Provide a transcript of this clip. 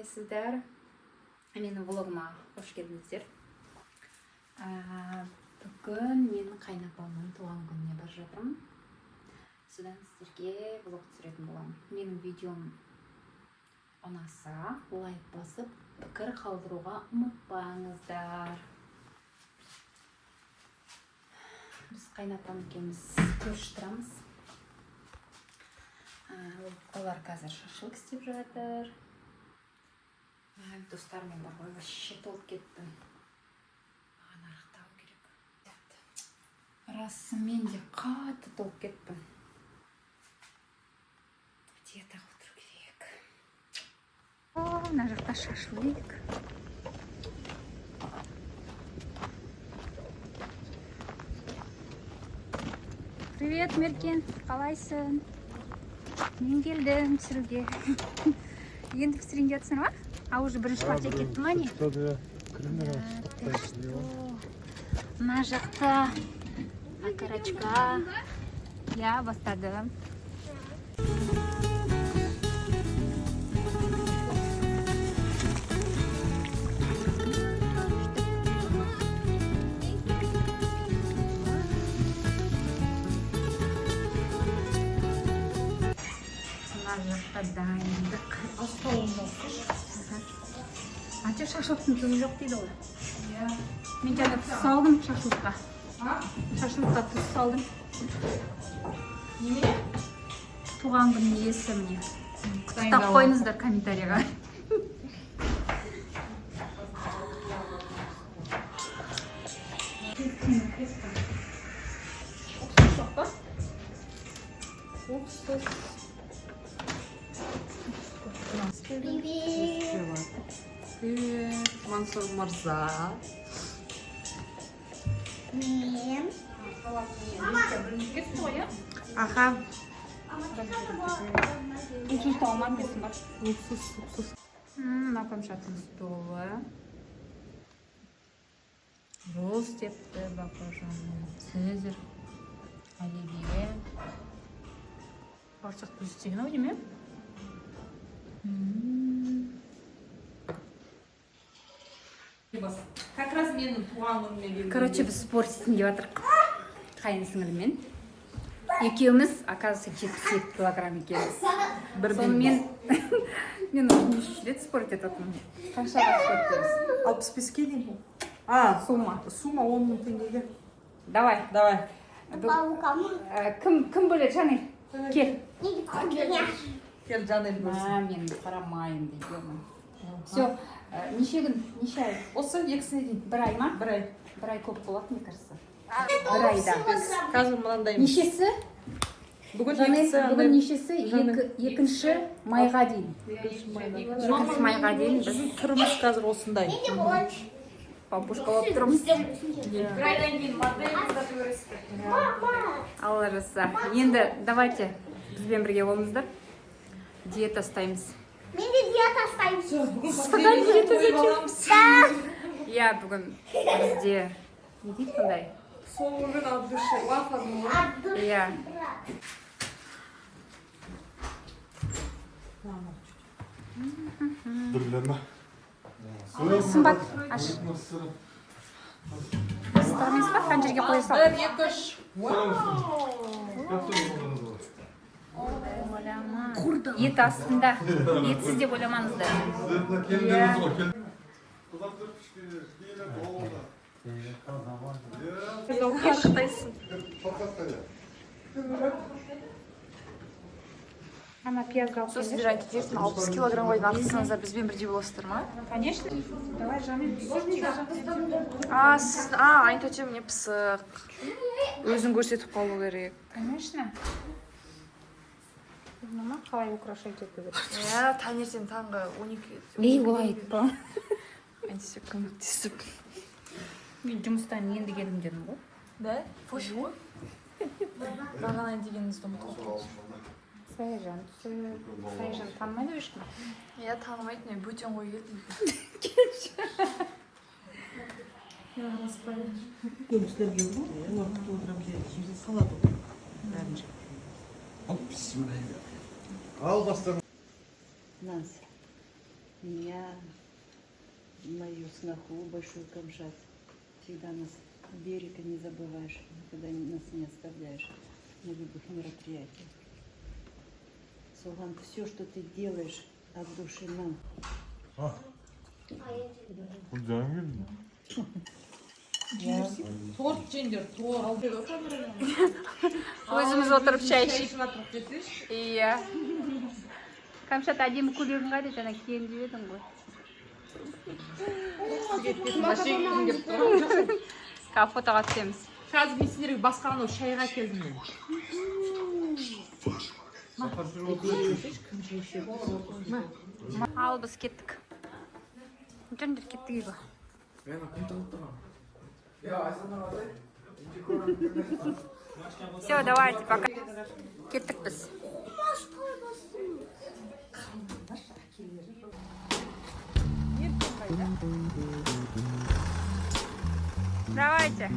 қалайсыздар? Менің влогыма қош келдіңіздер. Бүгін менің қайнапамның туған күніне барып жатырмын. Содан сіздерге влог түсіретін боламын. Менің видеом ұнаса, лайк басып, пікір қалдыруға ұмытпаңыздар. Біз қайнапам екеуміз көрші тұрамыз. Олар қазір шашлык істеп жатыр. Достармен бар ғой, вообще толып кеттім. Маған арықтау керек. Расымен де қатты толып кеттім. Диетаға отыру керек. Мына жақта шашлык. Привет, Меркен, қалайсың? Мен келдім түсіруге. Енді пісірінге жатсың ба? А уже бірінші партия кетті ма не? Мына жақта окорочка. Я бастадым. Дайындық. Ача шашлықтың тұзы жоқ дейді ғой. Мен жаңа тұз салдым шашлыққа. Шашлыққа тұз салдым. Неме? Туған күн иесі міне. Құттықтап қойыңыздар комментарийға. Привет, Мансур Мырза. Мен. Аха. Уксус та алмадым десің бар. Уксус. Апам шаттың столы. Роз депті, баклажан, цезарь, оливье. Баршақ тұз істеген ау деме? Как раз менің туған күніме. Короче, біз спорт істейін деп жатырмық қайын сіңілімен. Екеуміз, оказывается, 77 килограмм екенбіз. Сонымен мен неше рет спорт етіп отырмын. Қаншаға спорт етеміз? 65-ке дейін. Сумма 10 мың теңгеге. Давай. Кім бөледі, Жанель? Кел. Кел, Жанель бөлсін. Мен қарамайын дейді. Все, неше күн, неше ай? Осы екісіне дейін. Бір ай ма? Бір ай. Бір ай көп болады, мне кажется. Бір айда. Қазір мынандаймыз. Нешесі? Бүгін нешесі? Екінші майға дейін. Екінші майға дейін біз Тұрмыз қазір осындай. бабушка болып тұрмыз. Бір айдан кейін модель көресіздер. Алла жазса. Енді давайте бізбен бірге болыңыздар. Диета ұстаймыз. Мен де диета ұстаймын. Иә, бүгін бізде не дейді қандай? Сол ұрын алып жүрші. Лафа. Иә. Бірлерме? Сымбат, аш. Сұрмайсыз ба? Қан жерге қойы сал. 1, 2, 3. Ет астында. Етсіз деп ойламаңыздар. Ана пиязды алып Сіз сіздер айтып жүрсін, 60 килограмм қойдың ақысыңыздар бізбен бірдей боласыздар ма? Конечно. Давай, Жанель. Сіз, айтып өте міне пысық. Өзін көрсетіп қалу керек. Конечно. Мама қалай украшать ету керек? Таңертең таңғы 12. Ей, олай айтпа. Антисеп көмектесіп. Мен жұмыстан енді келдім дедім ғой. Да? Пофиг ғой. Бағана дегеніңізді ұмытып қалдым. Саяжан танымайды ешкім. Иә, танымайды, мен бөтен ғой келдім. Көмістер келді ғой. Олар килограммге жерде салады ғой. Бәрін жеп. Al bastım. Nasıl? меня, мою сноху, Большую Камшат. Всегда нас берега не забываешь, никогда нас не оставляешь на любых мероприятиях. Сулган, все, что ты делаешь от души нам. Buradan торт жеңдер, торт. Өзіміз отырып шай ішіп. ішіп жатырық десейші. Иә. Камшат әдемі көйлегің қайда жаңа киемін деп едің ғой. Машина деп тұр. Қазір фотоға түсеміз. Қазір мен сендерге басқа анау шайға келдім мен. Ал біз кеттік. Жүріңдер кеттік үйге. Все, давайте, пока. Кеттік біз. Давайте.